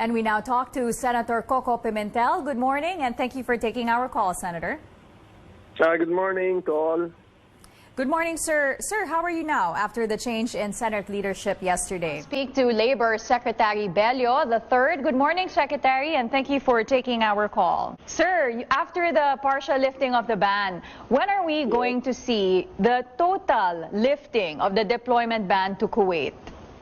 And we now talk to Senator Coco Pimentel. Good morning, and thank you for taking our call, Senator. Good morning to all. Good morning, sir. Sir, how are you now after the change in Senate leadership yesterday? Speak to Labor Secretary Bello III. Good morning, Secretary, and thank you for taking our call. Sir, after the partial lifting of the ban, when are we going to see the total lifting of the deployment ban to Kuwait?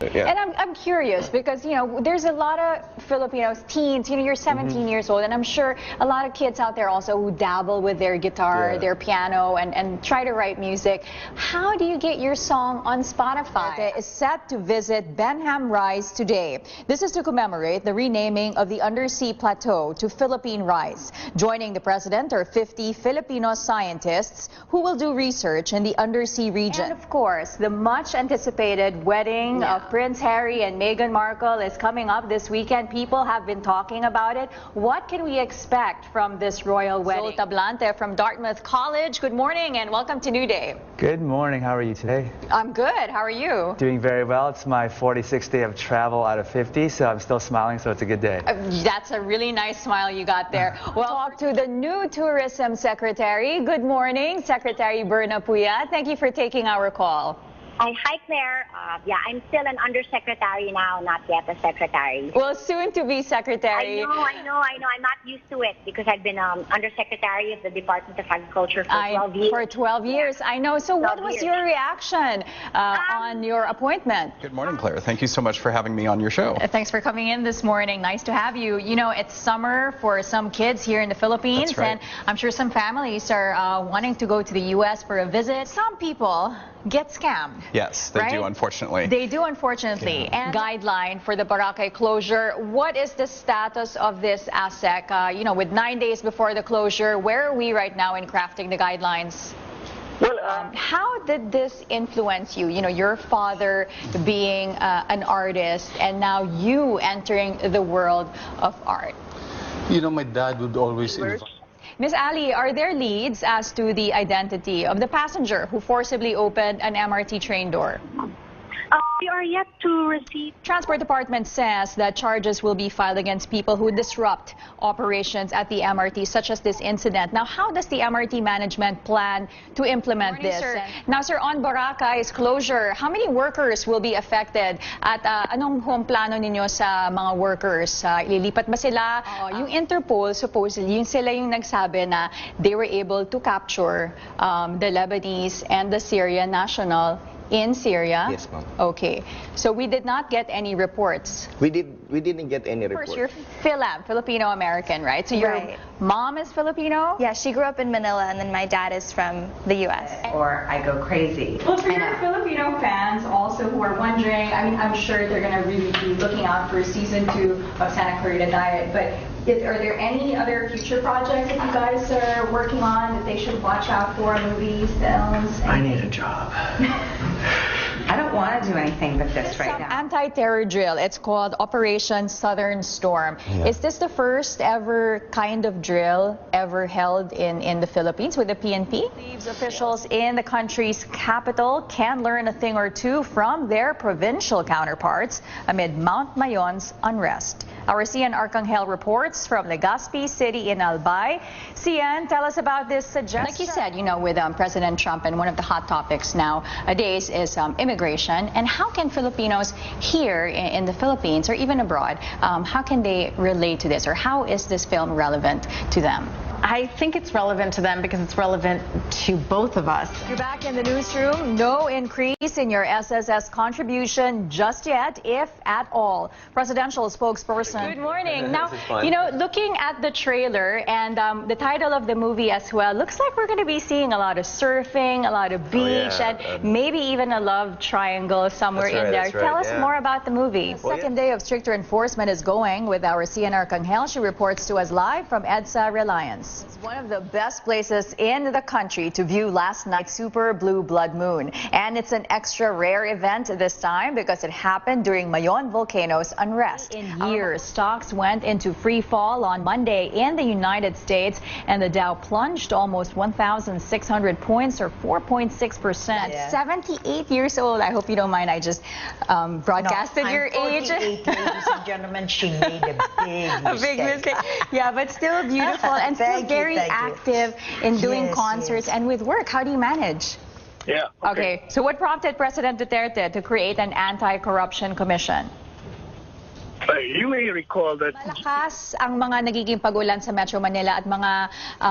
Yeah. And I'm curious because, there's a lot of Filipinos, teens, you're 17 years old, and I'm sure a lot of kids out there also who dabble with their guitar, their piano, and try to write music. How do you get your song on Spotify? Is set to visit Benham Rise today. This is to commemorate the renaming of the undersea plateau to Philippine Rise. Joining the president are 50 Filipino scientists who will do research in the undersea region. And of course, the much anticipated wedding of Prince Harry and Meghan Markle is coming up this weekend. People have been talking about it. What can we expect from this royal wedding? Zolta Blante from Dartmouth College. Good morning and welcome to New Day. Good morning. How are you today? I'm good. How are you? Doing very well. It's my 46th day of travel out of 50, so I'm still smiling, so it's a good day. That's a really nice smile you got there. Well, talk to the new Tourism Secretary. Good morning, Secretary Berna Puya. Thank you for taking our call. Hi, Claire. I'm still an undersecretary now, not yet a secretary. Well, soon to be secretary. I know. I'm not used to it because I've been undersecretary of the Department of Agriculture for 12 years. For 12 years, I know. So what was your reaction on your appointment? Good morning, Claire. Thank you so much for having me on your show. Thanks for coming in this morning. Nice to have you. It's summer for some kids here in the Philippines. That's right. And I'm sure some families are wanting to go to the U.S. for a visit. Some people get scammed. Yes, they do, unfortunately. They do, unfortunately. Yeah. And guideline for the Boracay closure. What is the status of this ASEC? With 9 days before the closure, where are we right now in crafting the guidelines? Well, how did this influence you? Your father being an artist and now you entering the world of art. My dad would always invite. Ms. Ali, are there leads as to the identity of the passenger who forcibly opened an MRT train door? We are yet to receive. Transport Department says that charges will be filed against people who disrupt operations at the MRT, such as this incident. Now, how does the MRT management plan to implement this? Sir. Now, sir, on Boracay's closure, how many workers will be affected? At anong home plano ninyo sa mga workers? Ililipat ba sila? Yung Interpol, supposedly, sila yung nagsabi na they were able to capture the Lebanese and the Syrian national in Syria? Yes, ma'am. Okay. So we did not get any reports. We didn't get any reports. First, you're Filipino-American, right? So your mom is Filipino? Yeah, she grew up in Manila, and then my dad is from the U.S. Or I go crazy. Well, for your Filipino fans also who are wondering, I'm sure they're going to really be looking out for season 2 of Santa Clarita Diet, but are there any other future projects that you guys are working on that they should watch out for, movies, films? I need a job. I don't want to do anything but this right now. Anti-terror drill. It's called Operation Southern Storm. Yeah. Is this the first ever kind of drill ever held in the Philippines with the PNP? Officials in the country's capital can learn a thing or two from their provincial counterparts amid Mount Mayon's unrest. Our CN Arcangel reports from Legazpi City in Albay. CN, tell us about this suggestion. Like you said, with President Trump, and one of the hot topics nowadays is immigration. And how can Filipinos here in the Philippines or even abroad, how can they relate to this, or how is this film relevant to them? I think it's relevant to them because it's relevant to both of us. You're back in the newsroom. No increase in your SSS contribution just yet, if at all. Presidential spokesperson. Good morning. Now, looking at the trailer and the title of the movie as well, looks like we're going to be seeing a lot of surfing, a lot of beach, and maybe even a love triangle somewhere in there. Tell us more about the movie. The second day of stricter enforcement is going with our CN Arcangel. She reports to us live from EDSA Reliance. It's one of the best places in the country to view last night's super blue blood moon. And it's an extra rare event this time because it happened during Mayon volcano's unrest. In years, stocks went into free fall on Monday in the United States, and the Dow plunged almost 1,600 points or 4.6%. At 78 years old, I hope you don't mind, I just broadcasted your age. 48, ladies and gentlemen, she made a big mistake. A big mistake. Yeah, but still beautiful and still very active in doing concerts and with work. How do you manage? Yeah. Okay, so what prompted President Duterte to create an anti-corruption commission? You may recall that Malakas ang mga nagiging pagulan sa Metro Manila at mga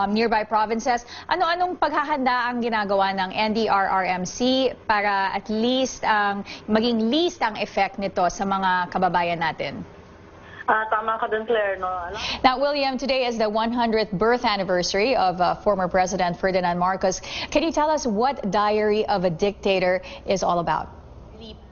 nearby provinces. Ano-anong paghahanda ang ginagawa ng NDRRMC para at least maging least ang effect nito sa mga kababayan natin? Tama ka dun, Claire, no? Now, William, today is the 100th birth anniversary of former President Ferdinand Marcos. Can you tell us what Diary of a Dictator is all about?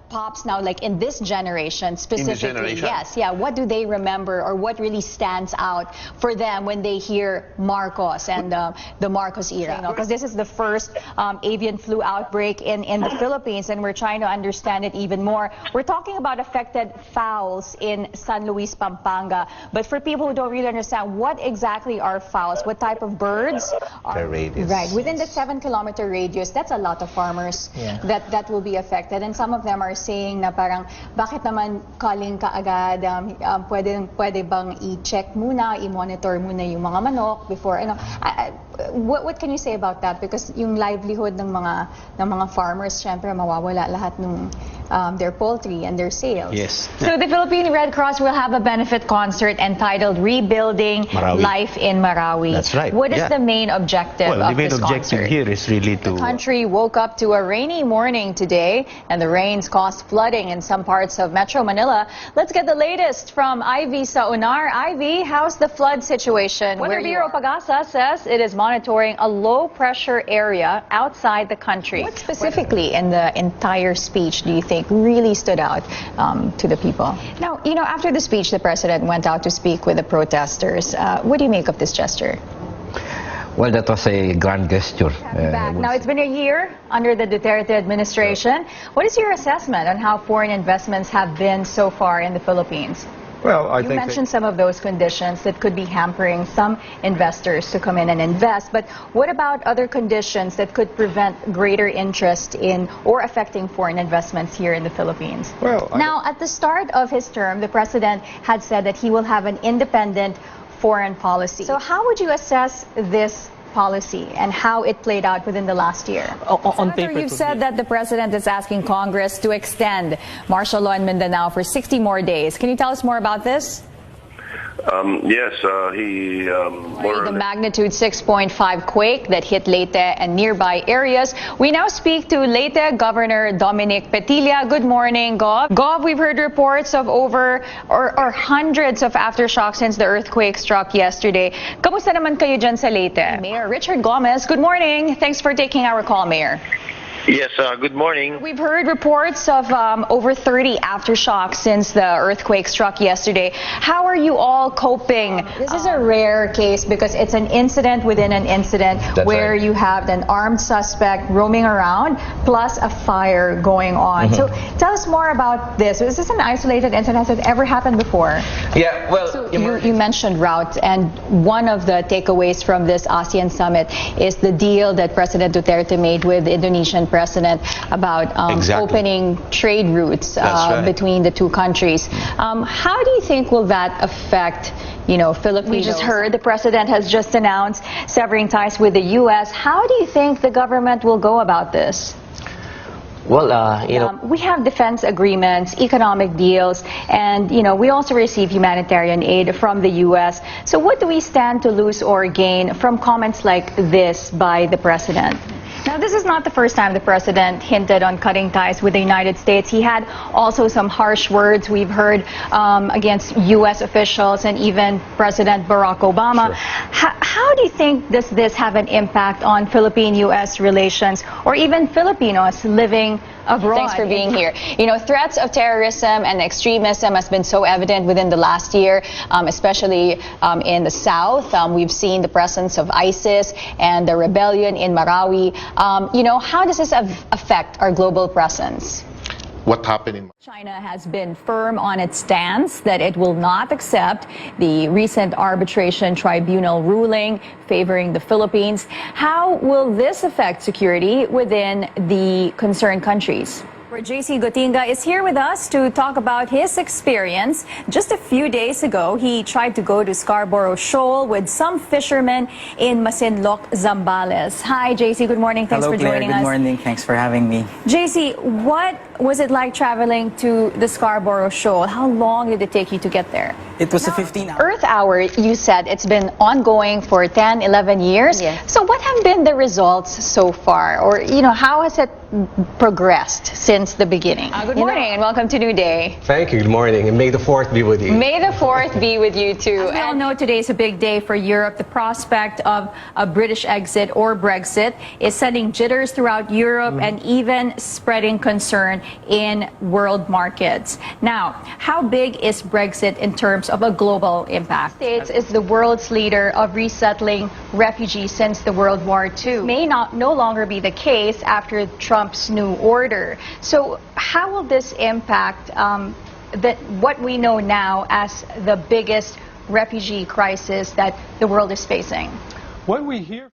Pops now, like in this generation specifically. Yes, yeah. What do they remember, or what really stands out for them when they hear Marcos and the Marcos era? Because this is the first avian flu outbreak in the Philippines, and we're trying to understand it even more. We're talking about affected fowls in San Luis, Pampanga. But for people who don't really understand, what exactly are fowls? What type of birds? Their radius. Right, within the 7-kilometer radius, that's a lot of farmers that will be affected, and some of them are saying na parang bakit naman calling ka agad, pwede bang i-check muna, i-monitor muna yung mga manok before what can you say about that? Because yung livelihood ng mga farmers, syempre mawawala lahat ng their poultry and their sales. Yes. So the Philippine Red Cross will have a benefit concert entitled Rebuilding Marawi. Life in Marawi. That's right. What is the main objective of this concert? The main objective here is really to... The country woke up to a rainy morning today, and the rains caused flooding in some parts of Metro Manila. Let's get the latest from Ivy Saunar. Ivy, how's the flood situation? Weather Bureau Pagasa says it is monitoring a low-pressure area outside the country. What specifically in the entire speech do you think really stood out to the people? Now, after the speech, the president went out to speak with the protesters. What do you make of this gesture? Well, that was a grand gesture. Now, it's been a year under the Duterte administration. What is your assessment on how foreign investments have been so far in the Philippines? Well, I You think mentioned some of those conditions that could be hampering some investors to come in and invest, but what about other conditions that could prevent greater interest in or affecting foreign investments here in the Philippines? Well, now, at the start of his term, the president had said that he will have an independent foreign policy. So how would you assess this policy and how it played out within the last year? On paper, you've said that the president is asking Congress to extend martial law in Mindanao for 60 more days. Can you tell us more about this? Yes, the magnitude 6.5 quake that hit Leyte and nearby areas. We now speak to Leyte Governor Dominic Petilla. Good morning, Gov. Gov, we've heard reports of over or hundreds of aftershocks since the earthquake struck yesterday. Kamusta naman kayo dyan sa Leyte? Mayor Richard Gomez, good morning. Thanks for taking our call, Mayor. Yes, good morning. We've heard reports of over 30 aftershocks since the earthquake struck yesterday. How are you all coping? This is a rare case because it's an incident within an incident. That's where right. you have an armed suspect roaming around plus a fire going on. So tell us more about this. Is this an isolated incident? Has it ever happened before? Yeah, well, So you mentioned routes, and one of the takeaways from this ASEAN summit is the deal that President Duterte made with the Indonesian president about opening trade routes between the two countries. How do you think will that affect Filipinos? We just heard the president has just announced severing ties with the U.S. How do you think the government will go about this? Well, we have defense agreements, economic deals, and, we also receive humanitarian aid from the U.S. So what do we stand to lose or gain from comments like this by the president? Now, this is not the first time the president hinted on cutting ties with the United States. He had also some harsh words we've heard against U.S. officials and even President Barack Obama. Sure. How do you think does this have an impact on Philippine-U.S. relations or even Filipinos living abroad? Thanks for being here. You know, threats of terrorism and extremism has been so evident within the last year, especially in the south. We've seen the presence of ISIS and the rebellion in Marawi. You know, how does this affect our global presence? What happened in China has been firm on its stance that it will not accept the recent arbitration tribunal ruling favoring the Philippines. How will this affect security within the concerned countries? JC Gotinga is here with us to talk about his experience. Just a few days ago, he tried to go to Scarborough Shoal with some fishermen in Masinloc, Zambales. Hi, JC. Good morning. Thanks for joining us. Good morning. Thanks for having me. JC, what was it like traveling to the Scarborough Shoal? How long did it take you to get there? It was a 15-hour. Earth Hour, you said it's been ongoing for 10, 11 years. Yes. So what have been the results so far? Or, you know, how has it progressed since the beginning? Good morning and welcome to New Day. Thank you. Good morning. And may the 4th be with you. May the 4th be with you too. As we all know, today is a big day for Europe. The prospect of a British exit or Brexit is sending jitters throughout Europe and even spreading concern in world markets. Now, how big is Brexit in terms of a global impact? The States is the world's leader of resettling refugees since the World War II. May no longer be the case after Trump's new order. So how will this impact what we know now as the biggest refugee crisis that the world is facing? What we hear